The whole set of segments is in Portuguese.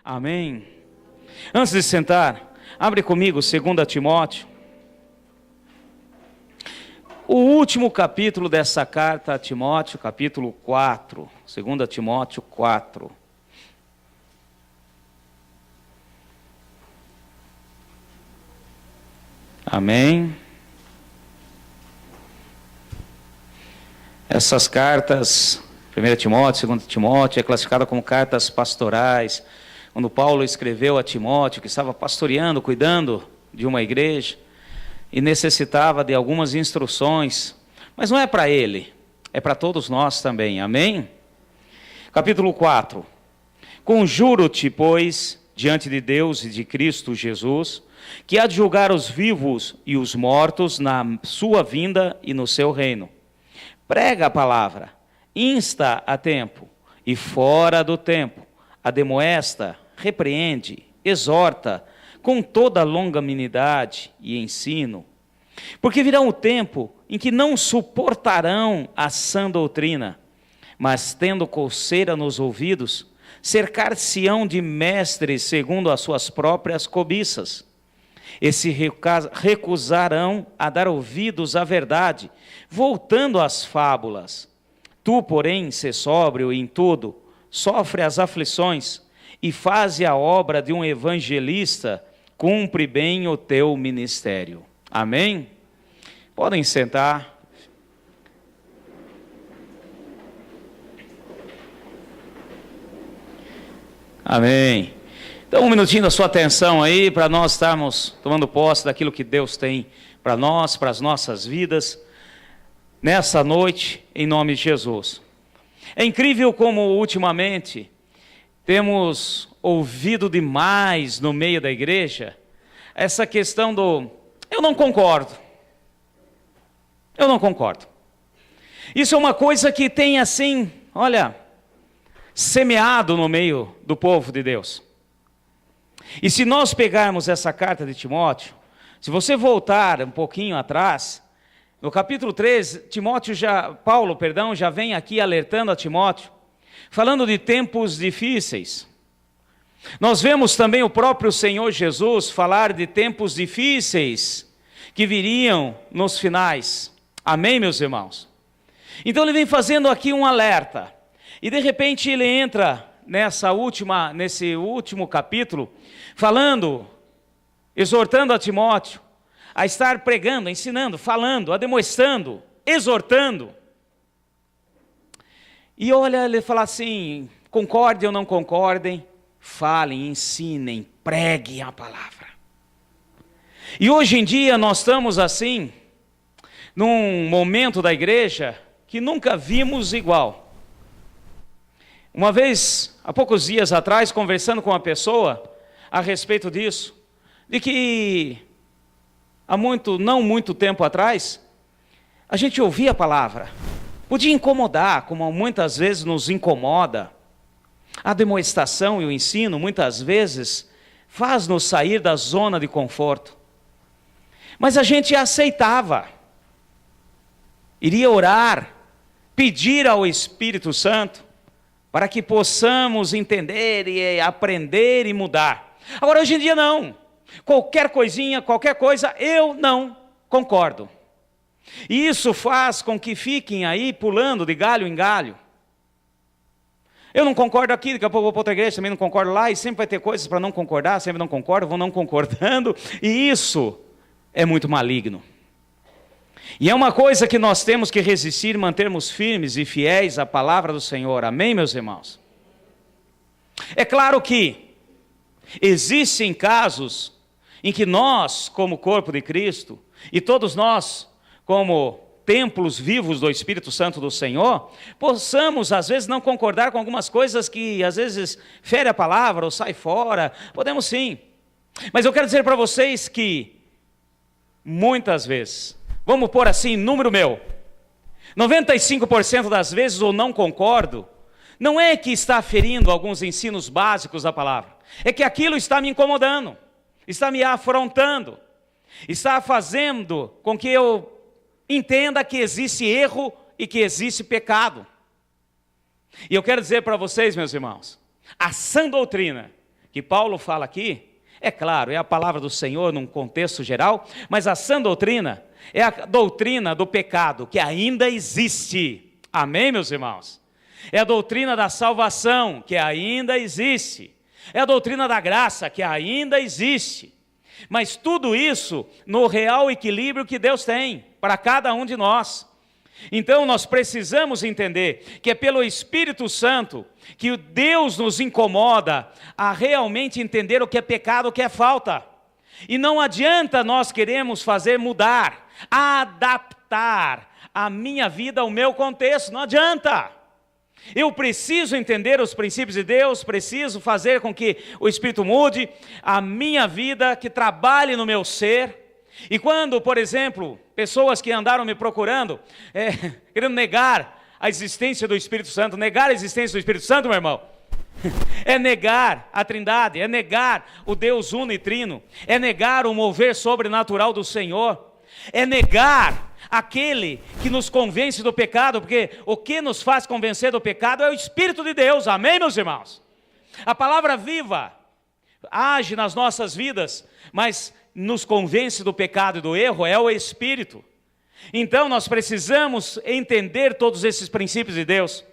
Amém? Antes de sentar, abre comigo 2 Timóteo. O último capítulo dessa carta a Timóteo, capítulo 4. 2 Timóteo 4. Amém? Essas cartas, 1 Timóteo, 2 Timóteo, é classificada como cartas pastorais. Quando Paulo escreveu a Timóteo, que estava pastoreando, cuidando de uma igreja, e necessitava de algumas instruções, mas não é para ele, é para todos nós também, amém? Capítulo 4. Conjuro-te, pois, diante de Deus e de Cristo Jesus, que há de julgar os vivos e os mortos na sua vinda e no seu reino. Prega a palavra, insta a tempo e fora do tempo, admoesta, repreende, exorta, com toda longanimidade e ensino. Porque virá um tempo em que não suportarão a sã doutrina, mas tendo coceira nos ouvidos, cercar-se-ão de mestres segundo as suas próprias cobiças. E se recusarão a dar ouvidos à verdade, voltando às fábulas. Tu, porém, sê sóbrio em tudo, sofre as aflições e faze a obra de um evangelista, cumpre bem o teu ministério. Amém? Podem sentar. Amém. Então, um minutinho da sua atenção aí, para nós estarmos tomando posse daquilo que Deus tem para nós, para as nossas vidas, nessa noite, em nome de Jesus. É incrível como, ultimamente, temos ouvido demais no meio da igreja, essa questão do, eu não concordo. Eu não concordo. Isso é uma coisa que tem assim, olha, semeado no meio do povo de Deus. E se nós pegarmos essa carta de Timóteo, se você voltar um pouquinho atrás, no capítulo 3, Paulo já vem aqui alertando a Timóteo, falando de tempos difíceis. Nós vemos também o próprio Senhor Jesus falar de tempos difíceis que viriam nos finais. Amém, meus irmãos? Então ele vem fazendo aqui um alerta. E de repente ele entra nesse último capítulo, falando, exortando a Timóteo a estar pregando, ensinando, falando, ademoestando, exortando. E olha, ele fala assim, concordem ou não concordem, falem, ensinem, preguem a palavra. E hoje em dia nós estamos assim, num momento da igreja que nunca vimos igual. Uma vez, há poucos dias atrás, conversando com uma pessoa a respeito disso, de que não muito tempo atrás, a gente ouvia a palavra, podia incomodar, como muitas vezes nos incomoda. A demonstração e o ensino, muitas vezes, faz-nos sair da zona de conforto. Mas a gente aceitava, iria orar, pedir ao Espírito Santo, para que possamos entender e aprender e mudar. Agora, hoje em dia não. Qualquer coisinha, qualquer coisa, eu não concordo. E isso faz com que fiquem aí pulando de galho em galho. Eu não concordo aqui, daqui a pouco vou para outra igreja, também não concordo lá, e sempre vai ter coisas para não concordar, sempre não concordo, vou não concordando, e isso é muito maligno. E é uma coisa que nós temos que resistir, mantermos firmes e fiéis à palavra do Senhor. Amém, meus irmãos? É claro que existem casos em que nós, como corpo de Cristo, e todos nós, como templos vivos do Espírito Santo do Senhor, possamos, às vezes, não concordar com algumas coisas que, às vezes, fere a palavra ou sai fora. Podemos sim. Mas eu quero dizer para vocês que, muitas vezes, vamos pôr assim, número meu, 95% das vezes eu não concordo, não é que está ferindo alguns ensinos básicos da palavra, é que aquilo está me incomodando, está me afrontando, está fazendo com que eu entenda que existe erro e que existe pecado. E eu quero dizer para vocês, meus irmãos, a sã doutrina que Paulo fala aqui, é claro, é a palavra do Senhor num contexto geral, mas a sã doutrina é a doutrina do pecado que ainda existe. Amém, meus irmãos? É a doutrina da salvação que ainda existe. É a doutrina da graça que ainda existe. Mas tudo isso no real equilíbrio que Deus tem para cada um de nós. Então nós precisamos entender que é pelo Espírito Santo que Deus nos incomoda a realmente entender o que é pecado, o que é falta. E não adianta nós queremos fazer mudar, adaptar a minha vida ao meu contexto, não adianta. Eu preciso entender os princípios de Deus, preciso fazer com que o Espírito mude a minha vida, que trabalhe no meu ser. E quando, por exemplo, pessoas que andaram me procurando, querendo negar a existência do Espírito Santo, negar a existência do Espírito Santo, meu irmão, é negar a Trindade, é negar o Deus uno e trino, é negar o mover sobrenatural do Senhor, é negar aquele que nos convence do pecado, porque o que nos faz convencer do pecado é o Espírito de Deus, amém, meus irmãos? A palavra viva age nas nossas vidas, mas nos convence do pecado e do erro é o Espírito. Então nós precisamos entender todos esses princípios de Deus.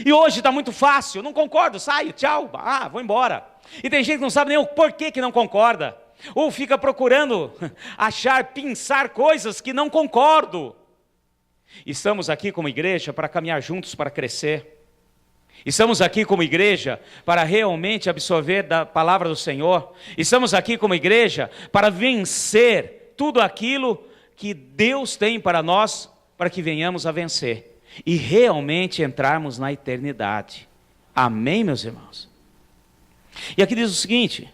E hoje está muito fácil, não concordo, saio, tchau, vou embora. E tem gente que não sabe nem o porquê que não concorda, ou fica procurando pensar coisas que não concordo. Estamos aqui como igreja para caminhar juntos, para crescer. Estamos aqui como igreja para realmente absorver da palavra do Senhor. Estamos aqui como igreja para vencer tudo aquilo que Deus tem para nós, para que venhamos a vencer e realmente entrarmos na eternidade. Amém, meus irmãos? E aqui diz o seguinte,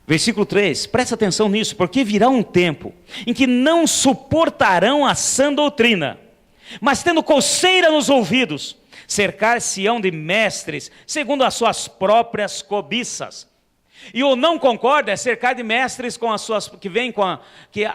versículo 3, presta atenção nisso, porque virá um tempo em que não suportarão a sã doutrina, mas tendo coceira nos ouvidos, cercar-se-ão de mestres, segundo as suas próprias cobiças. E o não concorda é cercar de mestres com as suas, que vem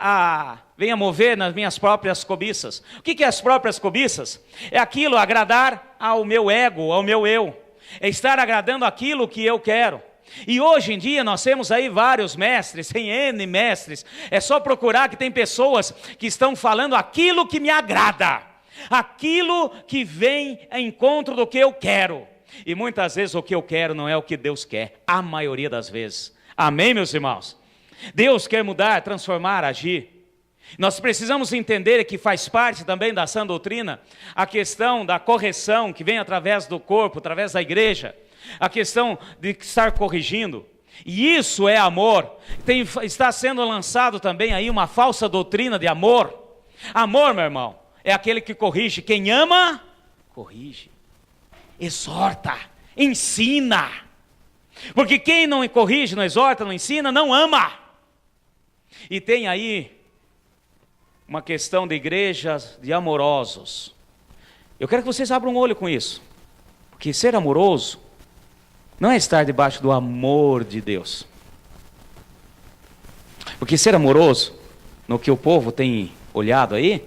a mover nas minhas próprias cobiças. O que é as próprias cobiças? É aquilo, agradar ao meu ego, ao meu eu. É estar agradando aquilo que eu quero. E hoje em dia nós temos aí vários mestres, tem N mestres. É só procurar que tem pessoas que estão falando aquilo que me agrada, aquilo que vem em encontro do que eu quero. E muitas vezes o que eu quero não é o que Deus quer, a maioria das vezes. Amém, meus irmãos? Deus quer mudar, transformar, agir. Nós precisamos entender que faz parte também da sã doutrina a questão da correção que vem através do corpo, através da igreja. A questão de estar corrigindo. E isso é amor. Está sendo lançado também aí uma falsa doutrina de amor. Amor, meu irmão, é aquele que corrige. Quem ama, corrige, exorta, ensina. Porque quem não corrige, não exorta, não ensina, não ama. E tem aí uma questão de igrejas de amorosos. Eu quero que vocês abram um olho com isso. Porque ser amoroso não é estar debaixo do amor de Deus. Porque ser amoroso, no que o povo tem olhado aí,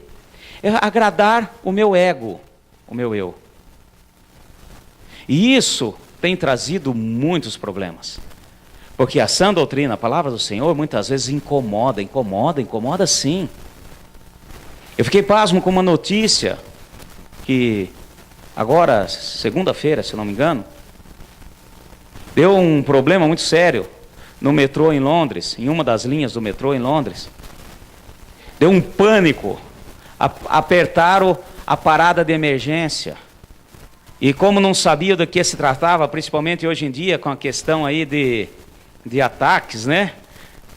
é agradar o meu ego, o meu eu. E isso tem trazido muitos problemas. Porque a sã doutrina, a palavra do Senhor, muitas vezes incomoda sim. Eu fiquei pasmo com uma notícia que agora, segunda-feira, se não me engano, deu um problema muito sério no metrô em Londres, em uma das linhas do metrô em Londres. Deu um pânico, apertaram a parada de emergência. E como não sabia do que se tratava, principalmente hoje em dia, com a questão aí de ataques, né?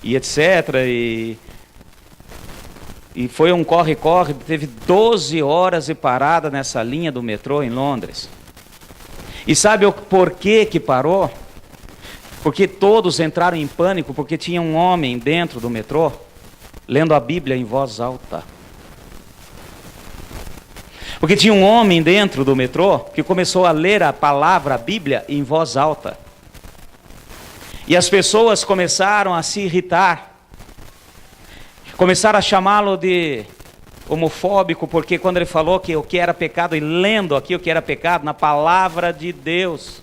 E etc. E foi um corre-corre, teve 12 horas de parada nessa linha do metrô em Londres. E sabe o porquê que parou? Porque todos entraram em pânico, porque tinha um homem dentro do metrô, lendo a Bíblia em voz alta. Porque tinha um homem dentro do metrô, que começou a ler a palavra, a Bíblia, em voz alta. E as pessoas começaram a se irritar. Começaram a chamá-lo de homofóbico, porque quando ele falou que o que era pecado, e lendo aqui o que era pecado, na palavra de Deus,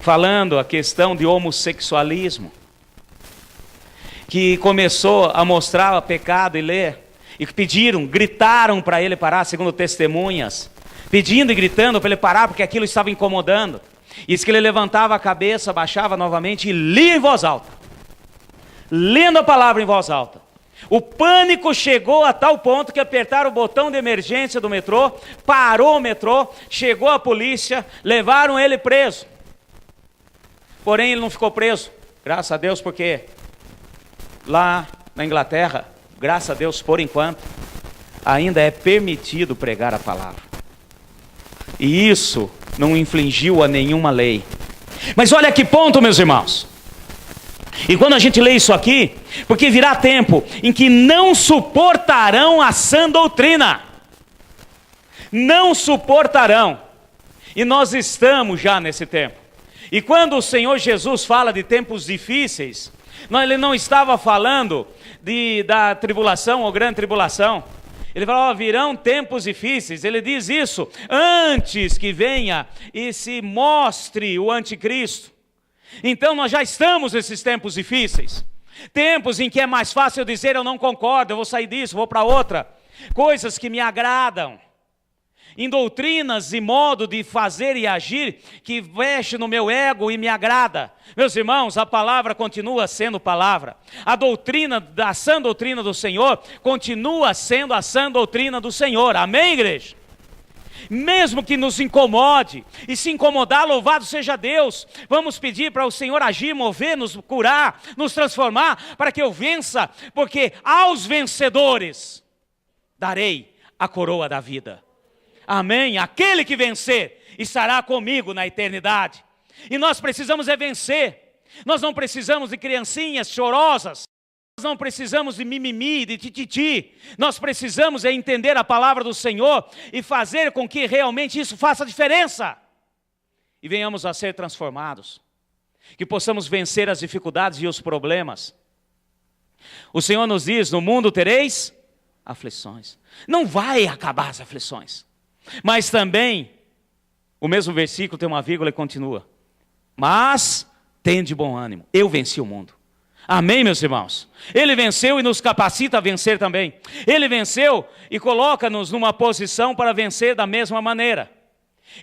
falando a questão de homossexualismo, que começou a mostrar o pecado e ler, e gritaram para ele parar, segundo testemunhas, pedindo e gritando para ele parar, porque aquilo estava incomodando. Isso que ele levantava a cabeça, baixava novamente e lia em voz alta, lendo a palavra em voz alta. O pânico chegou a tal ponto que apertaram o botão de emergência do metrô, parou o metrô, chegou a polícia, levaram ele preso. Porém ele não ficou preso, graças a Deus, porque lá na Inglaterra, graças a Deus, por enquanto, ainda é permitido pregar a palavra. E isso não infringiu a nenhuma lei. Mas olha que ponto, meus irmãos. E quando a gente lê isso aqui, porque virá tempo em que não suportarão a sã doutrina. Não suportarão. E nós estamos já nesse tempo. E quando o Senhor Jesus fala de tempos difíceis, ele não estava falando da tribulação ou grande tribulação. Ele fala, virão tempos difíceis. Ele diz isso antes que venha e se mostre o anticristo. Então nós já estamos nesses tempos difíceis. Tempos em que é mais fácil eu dizer, eu não concordo, eu vou sair disso, vou para outra. Coisas que me agradam. Em doutrinas e modo de fazer e agir que mexe no meu ego e me agrada. Meus irmãos, a palavra continua sendo palavra. A doutrina, a sã doutrina do Senhor, continua sendo a sã doutrina do Senhor. Amém, igreja? Mesmo que nos incomode, e se incomodar, louvado seja Deus. Vamos pedir para o Senhor agir, mover, nos curar, nos transformar, para que eu vença, porque aos vencedores darei a coroa da vida. Amém? Aquele que vencer estará comigo na eternidade. E nós precisamos vencer. Nós não precisamos de criancinhas chorosas. Nós não precisamos de mimimi, de tititi. Nós precisamos entender a palavra do Senhor e fazer com que realmente isso faça diferença. E venhamos a ser transformados. Que possamos vencer as dificuldades e os problemas. O Senhor nos diz, no mundo tereis aflições. Não vai acabar as aflições. Mas também, o mesmo versículo tem uma vírgula e continua. Mas tende bom ânimo, eu venci o mundo. Amém, meus irmãos? Ele venceu e nos capacita a vencer também. Ele venceu e coloca-nos numa posição para vencer da mesma maneira.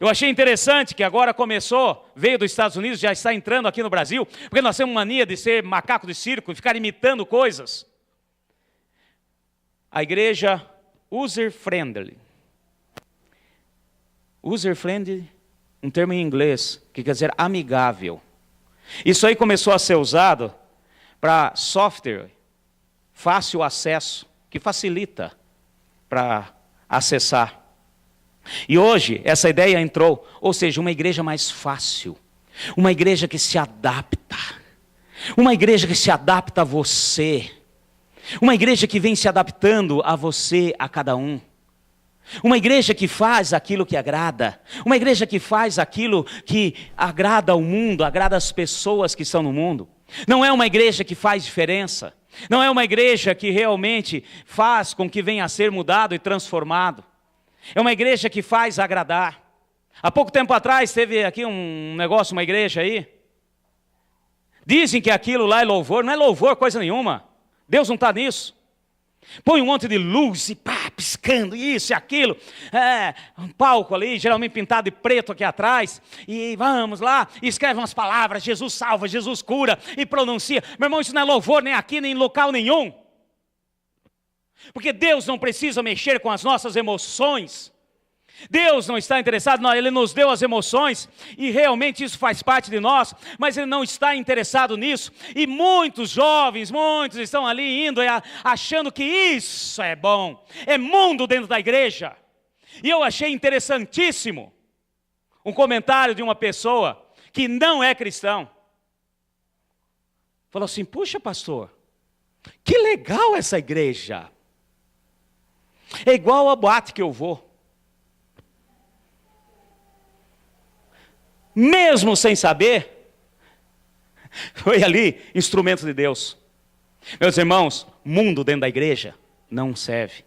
Eu achei interessante que agora veio dos Estados Unidos, já está entrando aqui no Brasil, porque nós temos mania de ser macaco de circo e ficar imitando coisas. A igreja user-friendly. User-friendly, um termo em inglês, que quer dizer amigável. Isso aí começou a ser usado para software, fácil acesso, que facilita para acessar. E hoje, essa ideia entrou, ou seja, uma igreja mais fácil, uma igreja que se adapta, uma igreja que se adapta a você, uma igreja que vem se adaptando a você, a cada um. Uma igreja que faz aquilo que agrada, uma igreja que faz aquilo que agrada ao mundo, agrada as pessoas que estão no mundo. Não é uma igreja que faz diferença, não é uma igreja que realmente faz com que venha a ser mudado e transformado. É uma igreja que faz agradar. Há pouco tempo atrás teve aqui um negócio, uma igreja aí. Dizem que aquilo lá é louvor, não é louvor coisa nenhuma. Deus não está nisso. Põe um monte de luz e pá, piscando, isso e aquilo. Um palco ali, geralmente pintado de preto aqui atrás. E vamos lá, e escreve umas palavras, Jesus salva, Jesus cura, e pronuncia. Meu irmão, isso não é louvor nem aqui, nem em local nenhum. Porque Deus não precisa mexer com as nossas emoções. Deus não está interessado, não, Ele nos deu as emoções e realmente isso faz parte de nós, mas Ele não está interessado nisso. E muitos jovens, muitos estão ali indo achando que isso é bom, é mundo dentro da igreja. E eu achei interessantíssimo um comentário de uma pessoa que não é cristão. Falou assim, puxa pastor, que legal essa igreja. É igual a boate que eu vou. Mesmo sem saber, foi ali instrumento de Deus. Meus irmãos, mundo dentro da igreja não serve.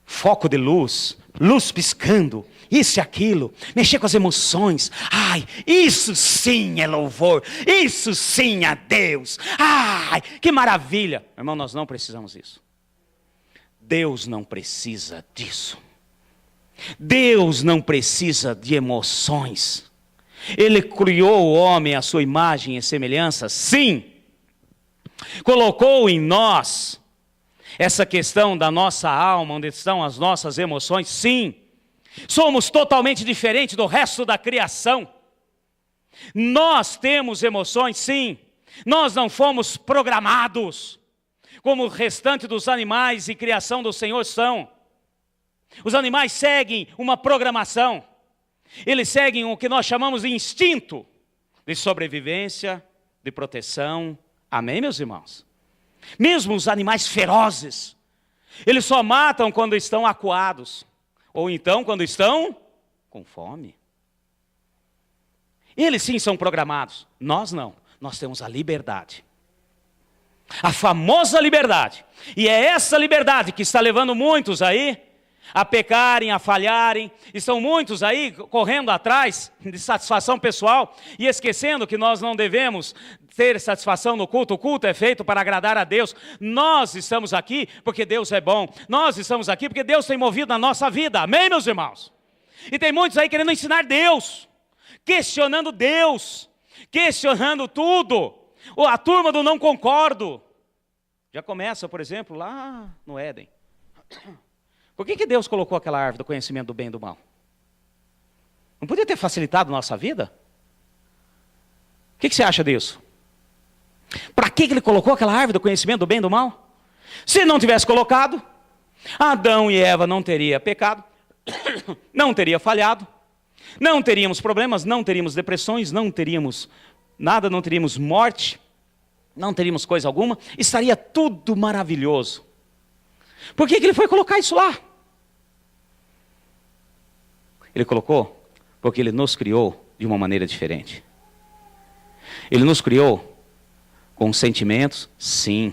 foco de luz, luz piscando, isso e aquilo, mexer com as emoções. Ai, isso sim é louvor, isso sim é Deus. Ai, que maravilha. Irmão, nós não precisamos disso. Deus não precisa disso. Deus não precisa de emoções. Ele criou o homem à sua imagem e semelhança, sim. Colocou em nós essa questão da nossa alma, onde estão as nossas emoções, sim. Somos totalmente diferentes do resto da criação. Nós temos emoções, sim. Nós não fomos programados como o restante dos animais e criação do Senhor são. Os animais seguem uma programação. Eles seguem o que nós chamamos de instinto de sobrevivência, de proteção. Amém, meus irmãos? Mesmo os animais ferozes, eles só matam quando estão acuados, ou então quando estão com fome. Eles sim são programados, nós não. Nós temos a liberdade. A famosa liberdade. E é essa liberdade que está levando muitos aí a pecarem, a falharem. Estão muitos aí correndo atrás de satisfação pessoal e esquecendo que nós não devemos ter satisfação no culto. O culto é feito para agradar a Deus. Nós estamos aqui porque Deus é bom. Nós estamos aqui porque Deus tem movido na nossa vida. Amém, meus irmãos? E tem muitos aí querendo ensinar Deus, questionando Deus, questionando tudo. A turma do não concordo. Já começa, por exemplo, lá no Éden. Por que Deus colocou aquela árvore do conhecimento do bem e do mal? Não podia ter facilitado a nossa vida? O que você acha disso? Para que Ele colocou aquela árvore do conhecimento do bem e do mal? Se não tivesse colocado, Adão e Eva não teriam pecado, não teria falhado, não teríamos problemas, não teríamos depressões, não teríamos nada, não teríamos morte, não teríamos coisa alguma, estaria tudo maravilhoso. Por que Ele foi colocar isso lá? Ele colocou porque Ele nos criou de uma maneira diferente. Ele nos criou com sentimentos, sim.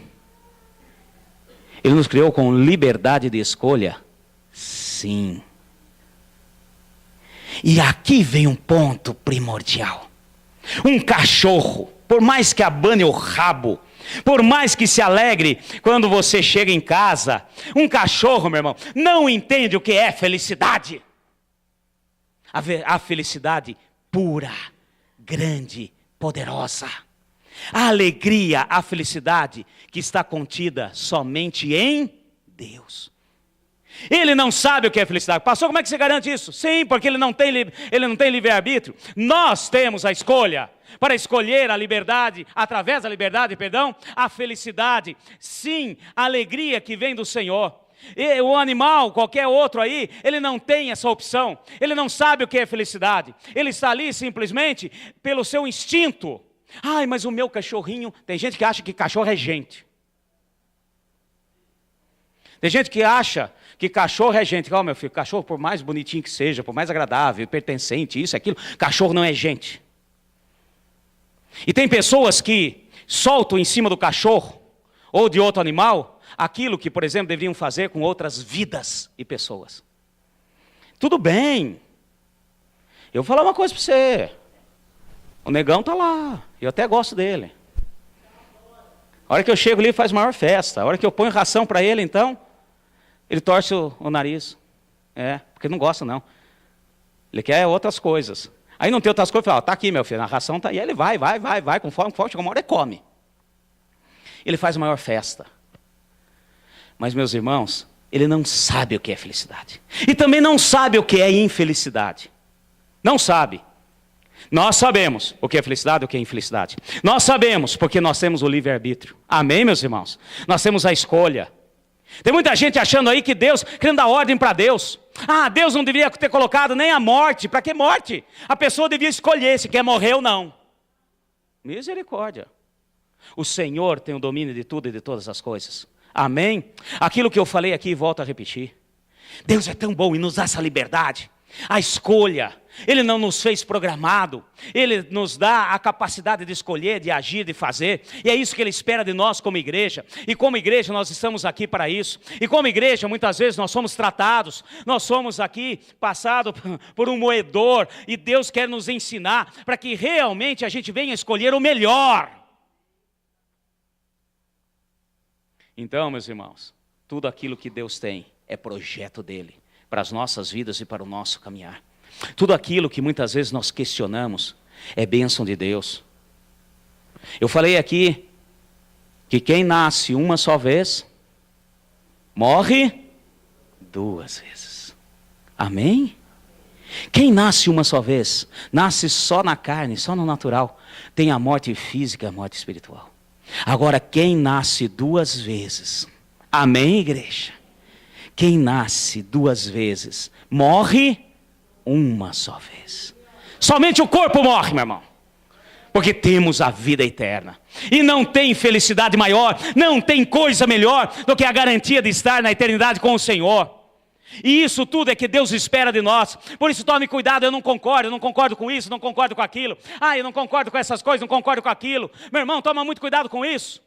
Ele nos criou com liberdade de escolha, sim. E aqui vem um ponto primordial. Um cachorro, por mais que abane o rabo, por mais que se alegre quando você chega em casa, um cachorro, meu irmão, não entende o que é felicidade. A felicidade pura, grande, poderosa. A alegria, a felicidade que está contida somente em Deus. Ele não sabe o que é felicidade. Pastor, como é que você garante isso? Sim, porque ele não tem livre-arbítrio. Nós temos a escolha para escolher a liberdade, através da liberdade, a felicidade. Sim, a alegria que vem do Senhor. E o animal, qualquer outro aí, ele não tem essa opção. Ele não sabe o que é felicidade. Ele está ali simplesmente pelo seu instinto. Ai, mas o meu cachorrinho... Tem gente que acha que cachorro é gente. Tem gente que acha que cachorro é gente. Meu filho, cachorro, por mais bonitinho que seja, por mais agradável, pertencente, isso, aquilo, cachorro não é gente. E tem pessoas que soltam em cima do cachorro ou de outro animal aquilo que, por exemplo, deveriam fazer com outras vidas e pessoas. Tudo bem. Eu vou falar uma coisa para você. O negão está lá. Eu até gosto dele. A hora que eu chego ali, faz maior festa. A hora que eu ponho ração para ele, então, ele torce o nariz. Porque não gosta, não. Ele quer outras coisas. Aí não tem outras coisas, fala, tá aqui, meu filho, a ração tá aí. E ele vai, com fome, chega uma hora e come. Ele faz maior festa. Mas, meus irmãos, ele não sabe o que é felicidade. E também não sabe o que é infelicidade. Não sabe. Nós sabemos o que é felicidade e o que é infelicidade. Nós sabemos porque nós temos o livre-arbítrio. Amém, meus irmãos? Nós temos a escolha. Tem muita gente achando aí que Deus, querendo dar ordem para Deus. Deus não deveria ter colocado nem a morte. Para que morte? A pessoa devia escolher se quer morrer ou não. Misericórdia. O Senhor tem o domínio de tudo e de todas as coisas. Amém? Aquilo que eu falei aqui, volto a repetir. Deus é tão bom e nos dá essa liberdade. a escolha. Ele não nos fez programado, Ele nos dá a capacidade de escolher, de agir, de fazer, e é isso que Ele espera de nós como igreja, e como igreja nós estamos aqui para isso, e como igreja muitas vezes nós somos tratados, nós somos aqui passados por um moedor, e Deus quer nos ensinar, para que realmente a gente venha escolher o melhor. Então, meus irmãos, tudo aquilo que Deus tem é projeto dEle, para as nossas vidas e para o nosso caminhar. Tudo aquilo que muitas vezes nós questionamos é bênção de Deus. Eu falei aqui que quem nasce uma só vez, morre 2 vezes. Amém? Quem nasce uma só vez, nasce só na carne, só no natural, tem a morte física e a morte espiritual. Agora, quem nasce 2 vezes, amém, igreja? Quem nasce 2 vezes, morre uma só vez. Somente o corpo morre, meu irmão, porque temos a vida eterna, e não tem felicidade maior, não tem coisa melhor do que a garantia de estar na eternidade com o Senhor. E isso tudo é que Deus espera de nós. Por isso tome cuidado, eu não concordo com isso, não concordo com aquilo, eu não concordo com essas coisas, não concordo com aquilo. Meu irmão, toma muito cuidado com isso.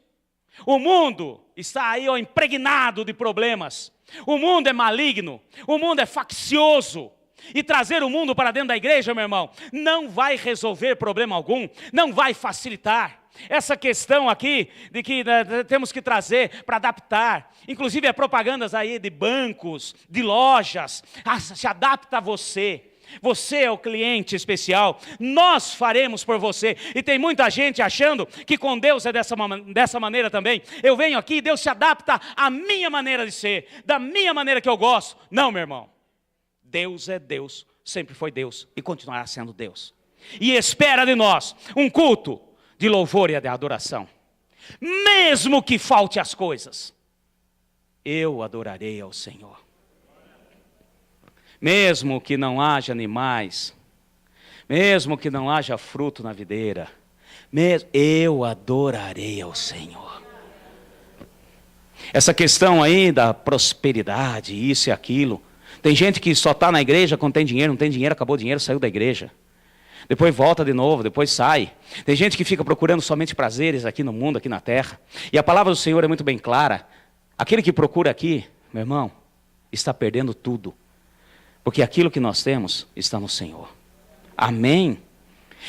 O mundo está aí impregnado de problemas. O mundo é maligno, o mundo é faccioso. E trazer o mundo para dentro da igreja, meu irmão, não vai resolver problema algum, não vai facilitar. Essa questão aqui, de que temos que trazer para adaptar, inclusive propagandas aí de bancos, de lojas, se adapta a você. Você é o cliente especial, nós faremos por você. E tem muita gente achando que com Deus é dessa maneira também. Eu venho aqui e Deus se adapta à minha maneira de ser, da minha maneira que eu gosto. Não, meu irmão. Deus é Deus, sempre foi Deus e continuará sendo Deus. E espera de nós um culto de louvor e de adoração. Mesmo que falte as coisas, eu adorarei ao Senhor. Mesmo que não haja animais, mesmo que não haja fruto na videira, eu adorarei ao Senhor. Essa questão aí da prosperidade, isso e aquilo, tem gente que só está na igreja quando tem dinheiro, não tem dinheiro, acabou o dinheiro, saiu da igreja. Depois volta de novo, depois sai. Tem gente que fica procurando somente prazeres aqui no mundo, aqui na terra. E a palavra do Senhor é muito bem clara. Aquele que procura aqui, meu irmão, está perdendo tudo. Porque aquilo que nós temos está no Senhor. Amém?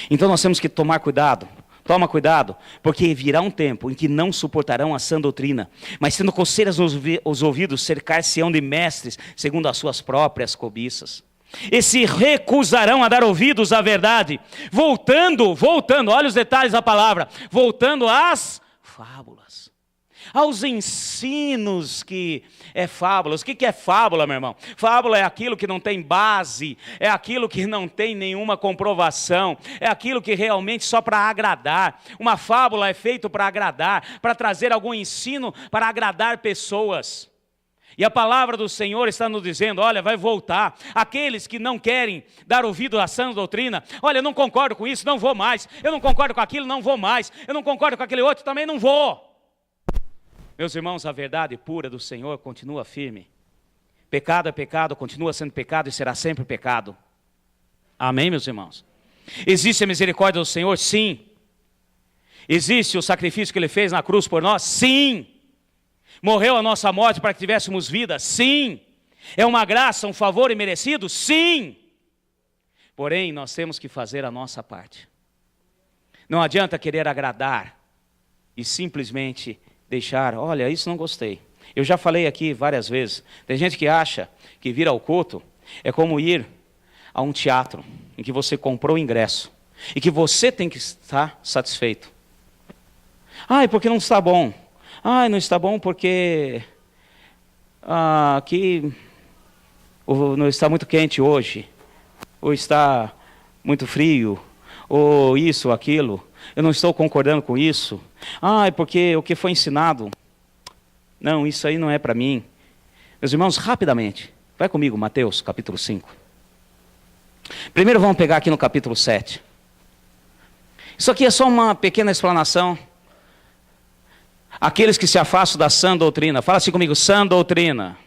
Então nós temos que tomar cuidado. Toma cuidado, porque virá um tempo em que não suportarão a sã doutrina, mas tendo coceiras nos ouvidos, cercar-se-ão de mestres, segundo as suas próprias cobiças. E se recusarão a dar ouvidos à verdade, voltando, olha os detalhes da palavra, voltando às fábulas, aos ensinos que é fábulas. O que é fábula, meu irmão? Fábula é aquilo que não tem base, é aquilo que não tem nenhuma comprovação, é aquilo que realmente só para agradar. Uma fábula é feita para agradar, para trazer algum ensino para agradar pessoas. E a palavra do Senhor está nos dizendo, olha, vai voltar. Aqueles que não querem dar ouvido à sã doutrina, olha, eu não concordo com isso, não vou mais. Eu não concordo com aquilo, não vou mais. Eu não concordo com aquele outro, também não vou. Meus irmãos, a verdade pura do Senhor continua firme. Pecado é pecado, continua sendo pecado e será sempre pecado. Amém, meus irmãos? Existe a misericórdia do Senhor? Sim. Existe o sacrifício que Ele fez na cruz por nós? Sim. Morreu a nossa morte para que tivéssemos vida? Sim. É uma graça, um favor imerecido? Sim. Porém, nós temos que fazer a nossa parte. Não adianta querer agradar e simplesmente deixar, olha, isso não gostei. Eu já falei aqui várias vezes, tem gente que acha que vir ao culto é como ir a um teatro, em que você comprou o ingresso, e que você tem que estar satisfeito. Porque não está bom. Não está bom porque aqui não está muito quente hoje, ou está muito frio, ou isso, ou aquilo. Eu não estou concordando com isso. Porque o que foi ensinado, não, isso aí não é para mim. Meus irmãos, rapidamente, vai comigo, Mateus capítulo 5. Primeiro vamos pegar aqui no capítulo 7. Isso aqui é só uma pequena explanação. Aqueles que se afastam da sã doutrina, fala assim comigo, sã doutrina.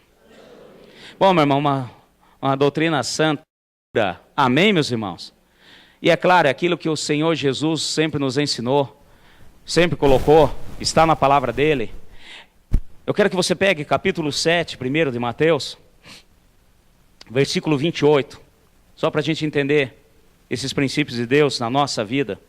Bom, meu irmão, uma doutrina santa Amém, meus irmãos? E é claro, é aquilo que o Senhor Jesus sempre nos ensinou, sempre colocou, está na palavra dele. Eu quero que você pegue capítulo 7, primeiro de Mateus, versículo 28, só para a gente entender esses princípios de Deus na nossa vida.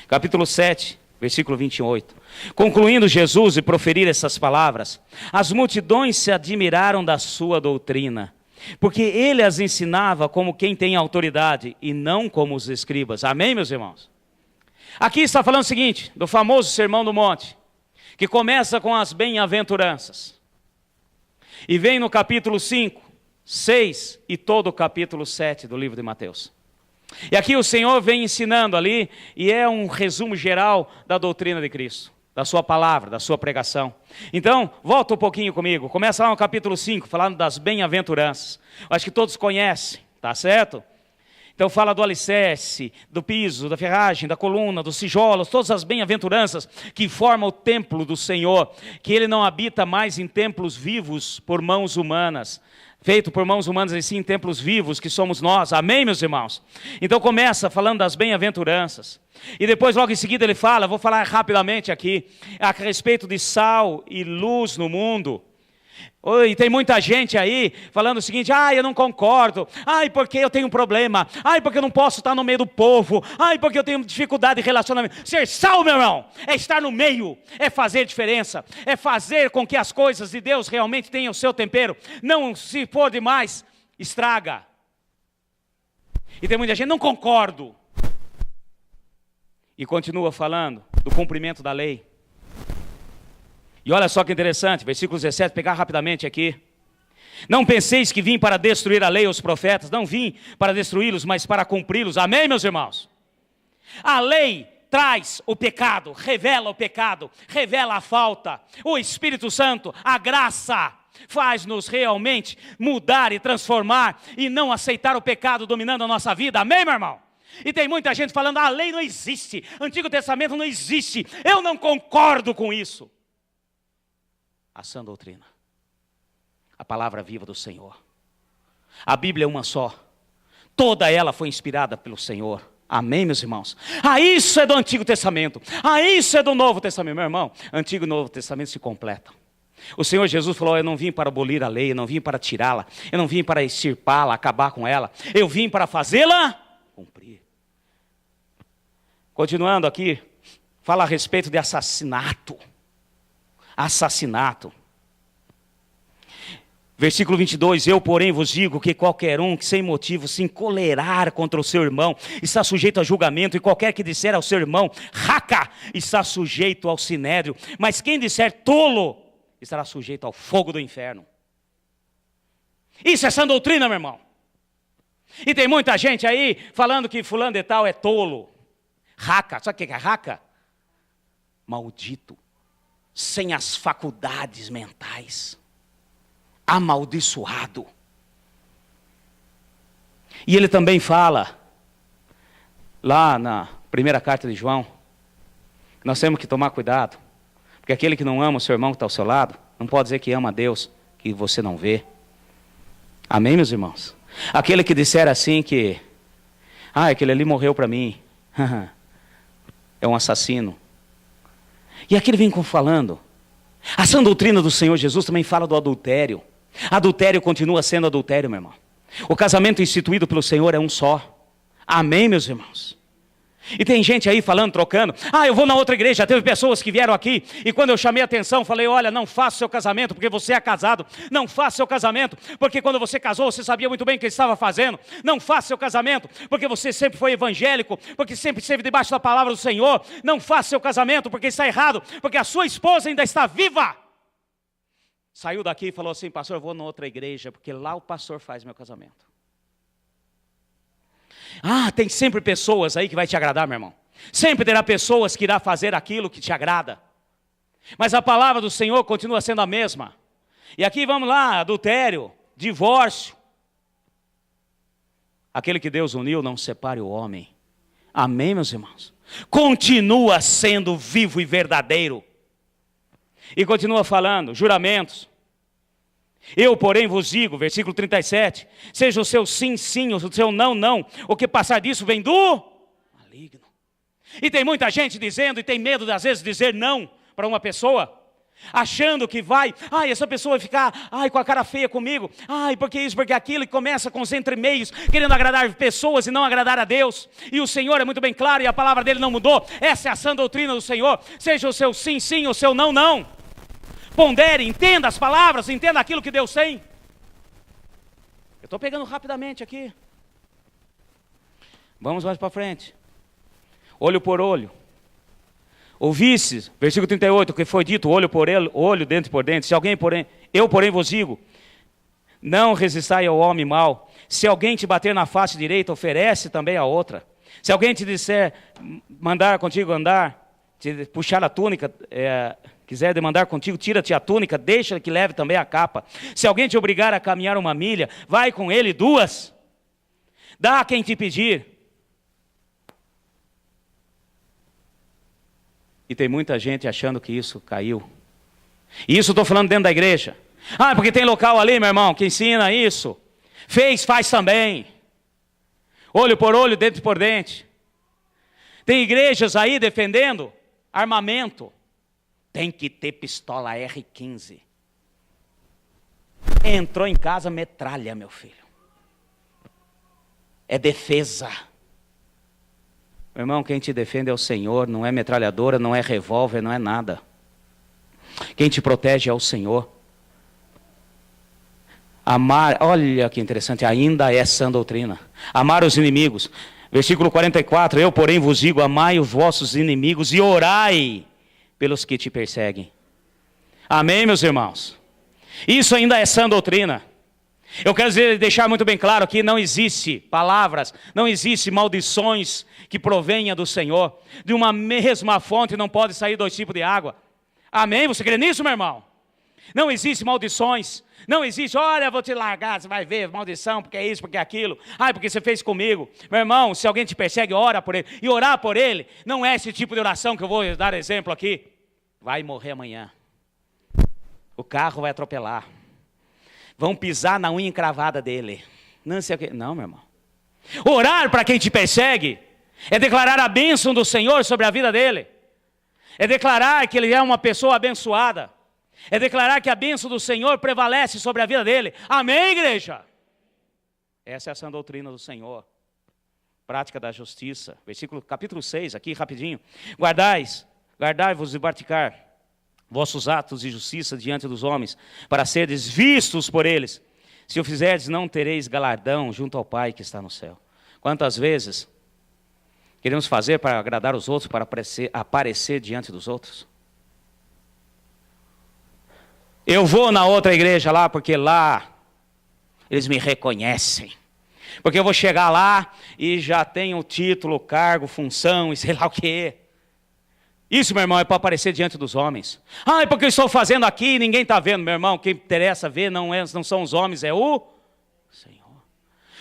Capítulo 7, versículo 28. Concluindo Jesus e proferir essas palavras, as multidões se admiraram da sua doutrina, porque ele as ensinava como quem tem autoridade e não como os escribas. Amém, meus irmãos? Aqui está falando o seguinte, do famoso Sermão do Monte, que começa com as bem-aventuranças. E vem no capítulo 5, 6 e todo o capítulo 7 do livro de Mateus. E aqui o Senhor vem ensinando ali, e é um resumo geral da doutrina de Cristo, da sua palavra, da sua pregação. Então, volta um pouquinho comigo, começa lá no capítulo 5, falando das bem-aventuranças. Acho que todos conhecem, tá certo? Então fala do alicerce, do piso, da ferragem, da coluna, dos tijolos, todas as bem-aventuranças que formam o templo do Senhor, que ele não habita mais em templos vivos por mãos humanas, feito por mãos humanas, e sim em templos vivos que somos nós. Amém, meus irmãos? Então começa falando das bem-aventuranças. E depois logo em seguida ele fala, vou falar rapidamente aqui, a respeito de sal e luz no mundo. E tem muita gente aí falando o seguinte, eu não concordo, porque eu tenho um problema, porque eu não posso estar no meio do povo, porque eu tenho dificuldade de relacionamento. Ser sal, meu irmão, é estar no meio, é fazer diferença, é fazer com que as coisas de Deus realmente tenham o seu tempero. Não, se for demais, estraga. E tem muita gente, não concordo. E continua falando do cumprimento da lei. E olha só que interessante, versículo 17, pegar rapidamente aqui. Não penseis que vim para destruir a lei e os profetas, não vim para destruí-los, mas para cumpri-los. Amém, meus irmãos? A lei traz o pecado, revela a falta. O Espírito Santo, a graça, faz-nos realmente mudar e transformar e não aceitar o pecado dominando a nossa vida. Amém, meu irmão? E tem muita gente falando, a lei não existe, Antigo Testamento não existe. Eu não concordo com isso. A sã doutrina, a palavra viva do Senhor. A Bíblia é uma só, toda ela foi inspirada pelo Senhor. Amém, meus irmãos? Isso é do Antigo Testamento, isso é do Novo Testamento. Meu irmão, Antigo e Novo Testamento se completam. O Senhor Jesus falou, eu não vim para abolir a lei, eu não vim para tirá-la, eu não vim para extirpá-la, acabar com ela, eu vim para fazê-la cumprir. Continuando aqui, fala a respeito de assassinato. Versículo 22, eu porém vos digo que qualquer um que sem motivo se encolerar contra o seu irmão, está sujeito a julgamento, e qualquer que disser ao seu irmão, raca, está sujeito ao sinédrio, mas quem disser tolo, estará sujeito ao fogo do inferno. Isso é sã doutrina, meu irmão. E tem muita gente aí falando que fulano de tal é tolo, raca, sabe o que é raca? Maldito. Sem as faculdades mentais, amaldiçoado. E ele também fala, lá na primeira carta de João, que nós temos que tomar cuidado, porque aquele que não ama o seu irmão que está ao seu lado, não pode dizer que ama a Deus, que você não vê. Amém, meus irmãos? Aquele que disser assim que, aquele ali morreu para mim, é um assassino. E aqui ele vem falando, a sã doutrina do Senhor Jesus também fala do adultério. Adultério continua sendo adultério, meu irmão. O casamento instituído pelo Senhor é um só. Amém, meus irmãos? E tem gente aí falando, trocando, eu vou na outra igreja. Teve pessoas que vieram aqui, e quando eu chamei a atenção, falei, olha, não faça seu casamento, porque você é casado. Não faça seu casamento, porque quando você casou, você sabia muito bem o que estava fazendo. Não faça seu casamento, porque você sempre foi evangélico, porque sempre esteve debaixo da palavra do Senhor. Não faça seu casamento, porque está errado, porque a sua esposa ainda está viva. Saiu daqui e falou assim, pastor, eu vou na outra igreja, porque lá o pastor faz meu casamento. Tem sempre pessoas aí que vai te agradar, meu irmão. Sempre terá pessoas que irá fazer aquilo que te agrada. Mas a palavra do Senhor continua sendo a mesma. E aqui vamos lá, adultério, divórcio. Aquele que Deus uniu, não separe o homem. Amém, meus irmãos? Continua sendo vivo e verdadeiro. E continua falando, juramentos. Eu, porém, vos digo, versículo 37, seja o seu sim, sim, o seu não, não. O que passar disso vem do maligno. E tem muita gente dizendo, e tem medo de às vezes dizer não para uma pessoa, achando que vai, essa pessoa vai ficar, com a cara feia comigo, porque isso, porque aquilo, e começa com os entremeios, querendo agradar pessoas e não agradar a Deus. E o Senhor é muito bem claro, e a palavra dele não mudou. Essa é a sã doutrina do Senhor. Seja o seu sim, sim, o seu não, não. Pondere, entenda as palavras, entenda aquilo que Deus tem. Eu estou pegando rapidamente aqui. Vamos mais para frente. Olho por olho. Ouvistes, versículo 38, que foi dito, olho por olho, dente por dente. Se alguém, eu porém vos digo, não resistai ao homem mau. Se alguém te bater na face direita, oferece também a outra. Se alguém te disser, mandar contigo andar, te puxar a túnica, quiser demandar contigo, tira-te a túnica, deixa que leve também a capa. Se alguém te obrigar a caminhar 1 milha, vai com ele 2. Dá a quem te pedir. E tem muita gente achando que isso caiu. E isso estou falando dentro da igreja. Porque tem local ali, meu irmão, que ensina isso. Faz também. Olho por olho, dente por dente. Tem igrejas aí defendendo armamento. Tem que ter pistola R15. Entrou em casa, metralha, meu filho. É defesa. Meu irmão, quem te defende é o Senhor, não é metralhadora, não é revólver, não é nada. Quem te protege é o Senhor. Amar, olha que interessante, ainda é sã doutrina. Amar os inimigos. Versículo 44, eu porém vos digo, amai os vossos inimigos e orai pelos que te perseguem. Amém, meus irmãos? Isso ainda é sã doutrina. Eu quero deixar muito bem claro que não existe palavras, não existe maldições que provenham do Senhor. De uma mesma fonte não pode sair 2 tipos de água. Amém? Você crê nisso, meu irmão? Não existe maldições. Não existe, olha, vou te largar, você vai ver, maldição, porque é isso, porque é aquilo. Porque você fez comigo. Meu irmão, se alguém te persegue, ora por ele. E orar por ele não é esse tipo de oração que eu vou dar exemplo aqui. Vai morrer amanhã. O carro vai atropelar. Vão pisar na unha encravada dele. Não sei o que. Não, meu irmão. Orar para quem te persegue é declarar a bênção do Senhor sobre a vida dele. É declarar que ele é uma pessoa abençoada. É declarar que a bênção do Senhor prevalece sobre a vida dele. Amém, igreja? Essa é a sã doutrina do Senhor. Prática da justiça. Capítulo 6, aqui rapidinho. Guardai-vos e praticar vossos atos de justiça diante dos homens, para seres vistos por eles. Se o fizerdes, não tereis galardão junto ao Pai que está no céu. Quantas vezes queremos fazer para agradar os outros, para aparecer diante dos outros? Eu vou na outra igreja lá, porque lá eles me reconhecem. Porque eu vou chegar lá e já tenho título, cargo, função e sei lá o quê. Isso, meu irmão, é para aparecer diante dos homens. É porque eu estou fazendo aqui e ninguém está vendo, meu irmão. Quem interessa ver não são os homens, é o Senhor.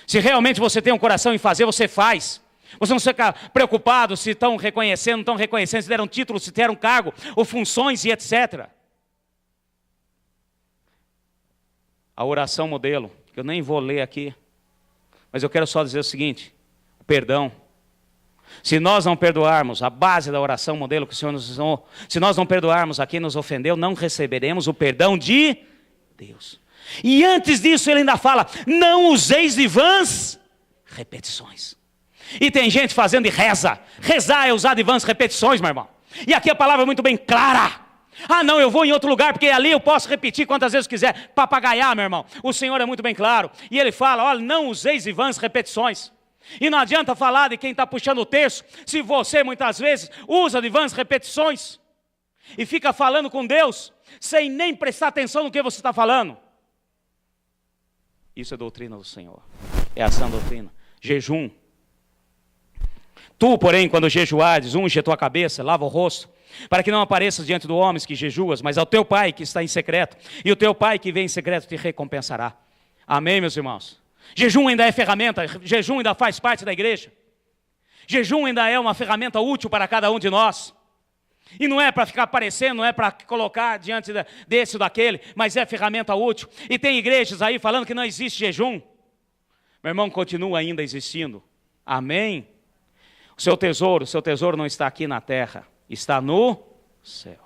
Se realmente você tem um coração em fazer, você faz. Você não fica preocupado se estão reconhecendo, não estão reconhecendo, se deram título, se deram cargo, ou funções e etc. A oração modelo, que eu nem vou ler aqui, mas eu quero só dizer o seguinte: o perdão. Se nós não perdoarmos, a base da oração modelo que o Senhor nos ensinou, se nós não perdoarmos a quem nos ofendeu, não receberemos o perdão de Deus. E antes disso ele ainda fala, não useis de vãs repetições. E tem gente fazendo de reza. Rezar é usar de vãs repetições, meu irmão. E aqui a palavra é muito bem clara. Não, eu vou em outro lugar, porque ali eu posso repetir quantas vezes quiser, papagaiar, meu irmão. O Senhor é muito bem claro. E ele fala, olha, não useis de vãs repetições. E não adianta falar de quem está puxando o terço, se você muitas vezes usa de vãs repetições. E fica falando com Deus, sem nem prestar atenção no que você está falando. Isso é doutrina do Senhor. É a sã doutrina. Jejum. Tu, porém, quando jejuares, unge a tua cabeça, lava o rosto, para que não apareças diante do homem que jejuas, mas ao teu Pai que está em secreto, e o teu Pai que vem em secreto te recompensará. Amém, meus irmãos? Jejum ainda é ferramenta, jejum ainda faz parte da igreja. Jejum ainda é uma ferramenta útil para cada um de nós. E não é para ficar aparecendo, não é para colocar diante desse ou daquele, mas é ferramenta útil. E tem igrejas aí falando que não existe jejum. Meu irmão, continua ainda existindo. Amém? O seu tesouro não está aqui na terra, está no céu.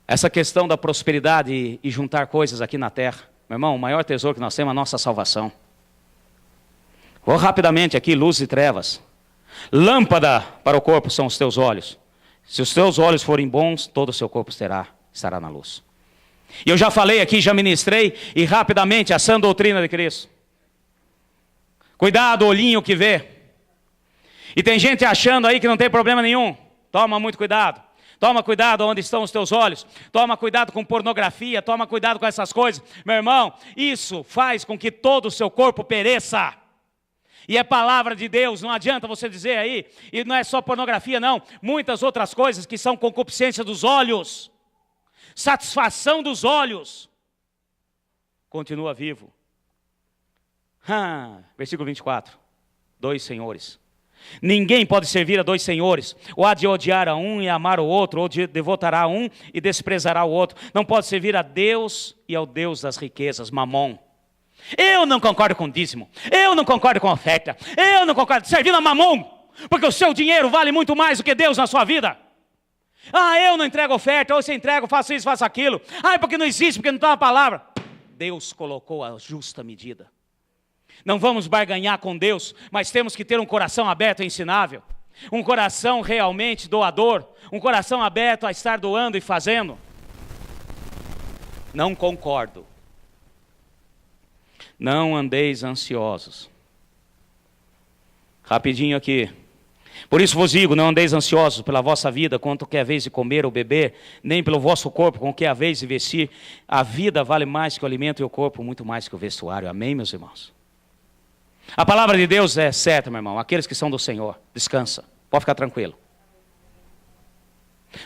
Essa questão da prosperidade e juntar coisas aqui na terra, meu irmão, o maior tesouro que nós temos é a nossa salvação. Vou rapidamente aqui, luz e trevas. Lâmpada para o corpo são os teus olhos. Se os teus olhos forem bons, todo o seu corpo estará na luz. E eu já falei aqui, já ministrei, e rapidamente a sã doutrina de Cristo. Cuidado, olhinho que vê. E tem gente achando aí que não tem problema nenhum. Toma muito cuidado. Toma cuidado onde estão os teus olhos. Toma cuidado com pornografia. Toma cuidado com essas coisas. Meu irmão, isso faz com que todo o seu corpo pereça. E é palavra de Deus, não adianta você dizer aí. E não é só pornografia não. Muitas outras coisas que são concupiscência dos olhos. Satisfação dos olhos. Continua vivo. Versículo 24. 2 senhores. Ninguém pode servir a 2 senhores, ou há de odiar a um e amar o outro, ou devotará a um e desprezará o outro. Não pode servir a Deus e ao Deus das riquezas, Mamon. Eu não concordo com dízimo, eu não concordo com oferta, eu não concordo servindo a Mamon, porque o seu dinheiro vale muito mais do que Deus na sua vida. Eu não entrego oferta, ou se entrego, faço isso, faço aquilo. É porque não existe, porque não está na palavra. Deus colocou a justa medida. Não vamos barganhar com Deus, mas temos que ter um coração aberto e ensinável. Um coração realmente doador. Um coração aberto a estar doando e fazendo. Não concordo. Não andeis ansiosos. Rapidinho aqui. Por isso vos digo, não andeis ansiosos pela vossa vida, quanto que haveis de comer ou beber, nem pelo vosso corpo, com que haveis de vestir. A vida vale mais que o alimento e o corpo muito mais que o vestuário. Amém, meus irmãos? A palavra de Deus é certa, meu irmão. Aqueles que são do Senhor, descansa. Pode ficar tranquilo.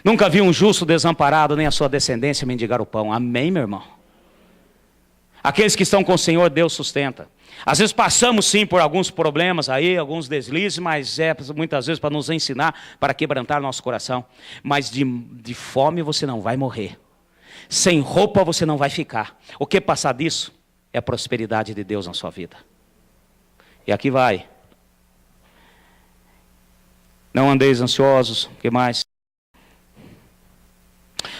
Nunca vi um justo desamparado, nem a sua descendência mendigar o pão. Amém, meu irmão? Aqueles que estão com o Senhor, Deus sustenta. Às vezes passamos sim por alguns problemas aí, alguns deslizes, mas é muitas vezes para nos ensinar, para quebrantar nosso coração. Mas de fome você não vai morrer. Sem roupa você não vai ficar. O que passar disso é a prosperidade de Deus na sua vida. E aqui vai. Não andeis ansiosos. O que mais?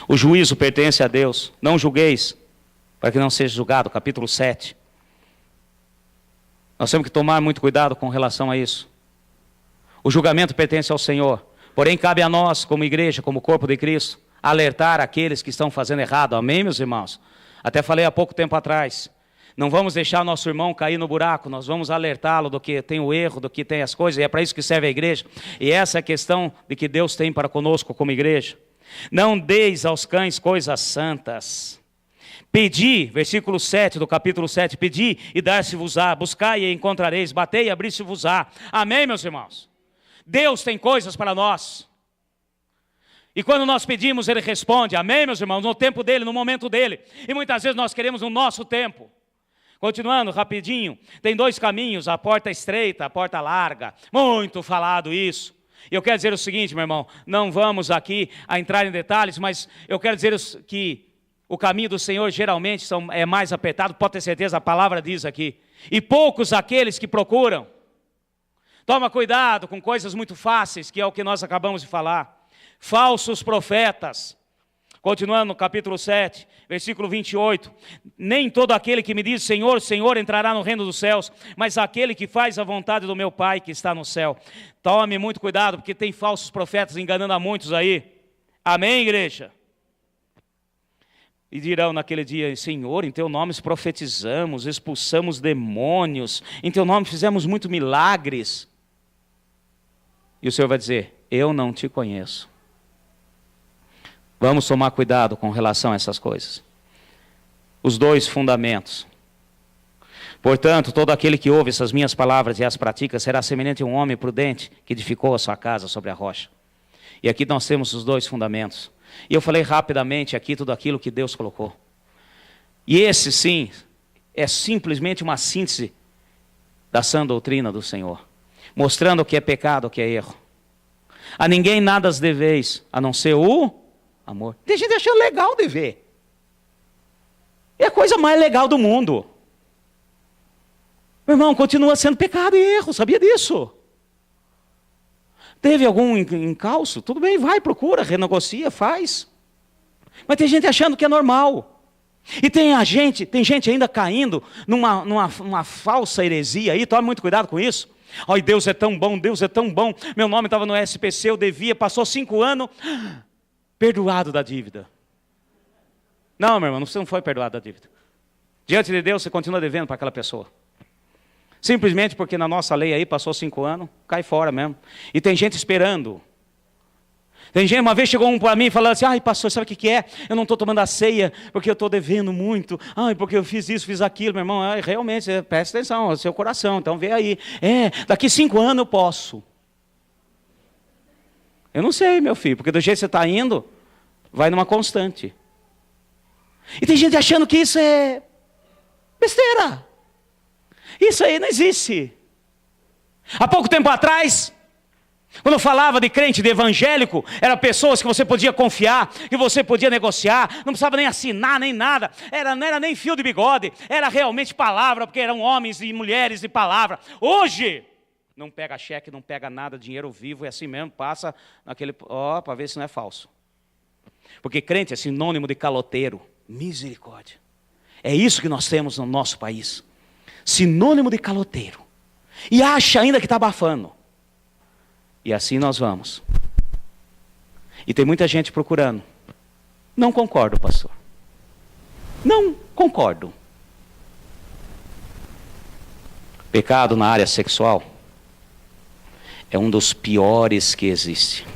O juízo pertence a Deus. Não julgueis, para que não seja julgado. Capítulo 7. Nós temos que tomar muito cuidado com relação a isso. O julgamento pertence ao Senhor. Porém, cabe a nós, como igreja, como corpo de Cristo, alertar aqueles que estão fazendo errado. Amém, meus irmãos? Até falei há pouco tempo atrás. Não vamos deixar nosso irmão cair no buraco, nós vamos alertá-lo do que tem o erro, do que tem as coisas, e é para isso que serve a igreja. E essa é a questão de que Deus tem para conosco como igreja. Não deis aos cães coisas santas. Pedi, versículo 7 do capítulo 7, pedi e dar-se-vos-á, buscai e encontrareis, batei e abrir-se-vos-á. Amém, meus irmãos? Deus tem coisas para nós. E quando nós pedimos, Ele responde. Amém, meus irmãos? No tempo dEle, no momento dEle. E muitas vezes nós queremos o nosso tempo. Continuando rapidinho, tem 2 caminhos, a porta estreita, a porta larga. Muito falado isso. E eu quero dizer o seguinte, meu irmão, não vamos aqui a entrar em detalhes, mas eu quero dizer que o caminho do Senhor geralmente é mais apertado, pode ter certeza, a palavra diz aqui. E poucos aqueles que procuram. Toma cuidado com coisas muito fáceis, que é o que nós acabamos de falar. Falsos profetas. Continuando no capítulo 7, versículo 28. Nem todo aquele que me diz Senhor, Senhor entrará no reino dos céus, mas aquele que faz a vontade do meu Pai que está no céu. Tome muito cuidado, porque tem falsos profetas enganando a muitos aí. Amém, igreja? E dirão naquele dia, Senhor, em teu nome profetizamos, expulsamos demônios, em teu nome fizemos muitos milagres. E o Senhor vai dizer, eu não te conheço. Vamos tomar cuidado com relação a essas coisas. Os 2 fundamentos. Portanto, todo aquele que ouve essas minhas palavras e as pratica será semelhante a um homem prudente que edificou a sua casa sobre a rocha. E aqui nós temos os 2 fundamentos. E eu falei rapidamente aqui tudo aquilo que Deus colocou. E esse sim, é simplesmente uma síntese da sã doutrina do Senhor. Mostrando o que é pecado, o que é erro. A ninguém nada deveis, a não ser o amor. Tem gente achando legal dever. É a coisa mais legal do mundo. Meu irmão, continua sendo pecado e erro, sabia disso? Teve algum encalço? Tudo bem, vai, procura, renegocia, faz. Mas tem gente achando que é normal. E tem gente ainda caindo numa falsa heresia aí, tome muito cuidado com isso. Ai, Deus é tão bom, Deus é tão bom. Meu nome estava no SPC, eu devia, passou 5 anos, perdoado da dívida. Não, meu irmão, você não foi perdoado da dívida. Diante de Deus, você continua devendo para aquela pessoa. Simplesmente porque na nossa lei aí passou 5 anos, cai fora mesmo. E tem gente esperando. Tem gente, uma vez chegou um para mim falando assim, ai pastor, sabe o que é? Eu não estou tomando a ceia porque eu estou devendo muito. Ai, porque eu fiz isso, fiz aquilo, meu irmão. Ai, realmente, presta atenção, é o seu coração, então vê aí. Daqui 5 anos eu posso. Eu não sei, meu filho, porque do jeito que você está indo, vai numa constante. E tem gente achando que isso é besteira. Isso aí não existe. Há pouco tempo atrás, quando eu falava de crente, de evangélico, eram pessoas que você podia confiar, que você podia negociar, não precisava nem assinar, nem nada, não era nem fio de bigode, era realmente palavra, porque eram homens e mulheres de palavra. Hoje, não pega cheque, não pega nada, dinheiro vivo, é assim mesmo, passa naquele, para ver se não é falso. Porque crente é sinônimo de caloteiro, misericórdia. É isso que nós temos no nosso país. Sinônimo de caloteiro. E acha ainda que está abafando. E assim nós vamos. E tem muita gente procurando. Não concordo, pastor. Não concordo. Pecado na área sexual é um dos piores que existe.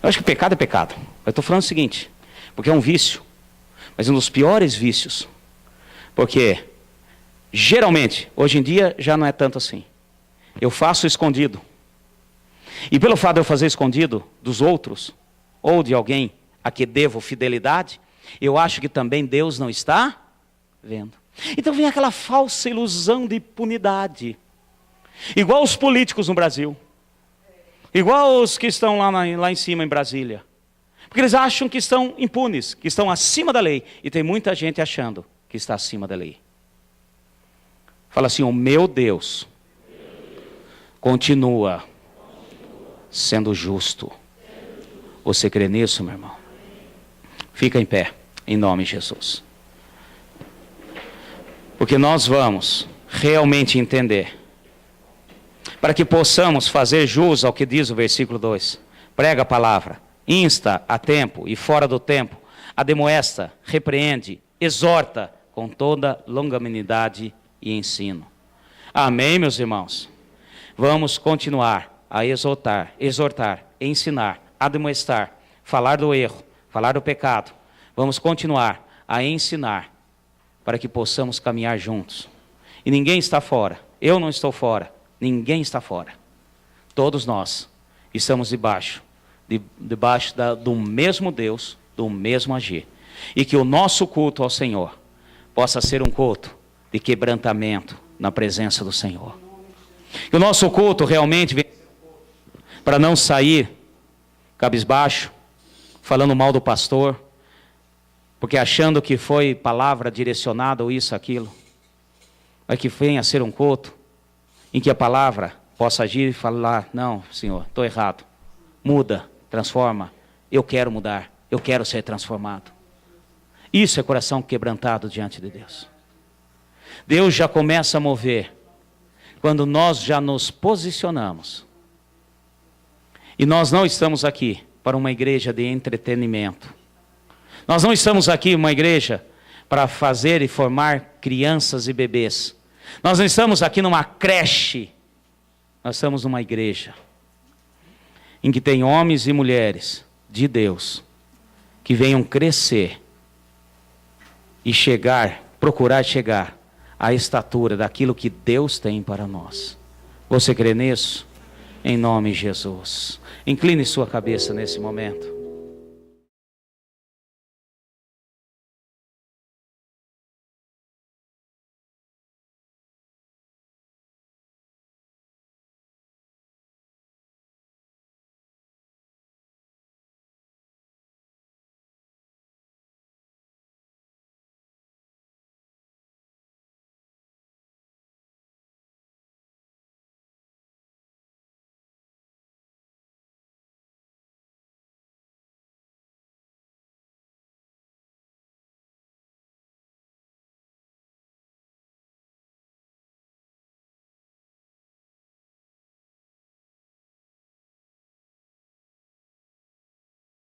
Eu acho que pecado é pecado. Eu estou falando o seguinte, porque é um vício, mas um dos piores vícios. Porque geralmente, hoje em dia, já não é tanto assim. Eu faço escondido. E pelo fato de eu fazer escondido dos outros, ou de alguém a que devo fidelidade, eu acho que também Deus não está vendo. Então vem aquela falsa ilusão de impunidade. Igual os políticos no Brasil. Igual os que estão lá em cima em Brasília. Porque eles acham que estão impunes, que estão acima da lei. E tem muita gente achando que está acima da lei. Fala assim, o meu Deus continua sendo justo. Você crê nisso, meu irmão? Fica em pé, em nome de Jesus. Porque nós vamos realmente entender, para que possamos fazer jus ao que diz o versículo 2. Prega a palavra, insta a tempo e fora do tempo, admoesta, repreende, exorta com toda longanimidade e ensino. Amém, meus irmãos? Vamos continuar a exortar, ensinar, admoestar, falar do erro, falar do pecado. Vamos continuar a ensinar para que possamos caminhar juntos. E ninguém está fora, eu não estou fora, ninguém está fora. Todos nós estamos debaixo do mesmo Deus, do mesmo agir. E que o nosso culto ao Senhor possa ser um culto de quebrantamento na presença do Senhor. Que o nosso culto realmente venha para não sair cabisbaixo, falando mal do pastor, porque achando que foi palavra direcionada ou isso, aquilo. Mas que venha a ser um culto em que a palavra possa agir e falar, não, Senhor, estou errado. Muda, transforma, eu quero mudar, eu quero ser transformado. Isso é coração quebrantado diante de Deus. Deus já começa a mover quando nós já nos posicionamos. E nós não estamos aqui para uma igreja de entretenimento. Nós não estamos aqui uma igreja para fazer e formar crianças e bebês. Nós não estamos aqui numa creche. Nós estamos numa igreja em que tem homens e mulheres de Deus que venham crescer e procurar chegar à estatura daquilo que Deus tem para nós. Você crê nisso? Em nome de Jesus. Incline sua cabeça nesse momento.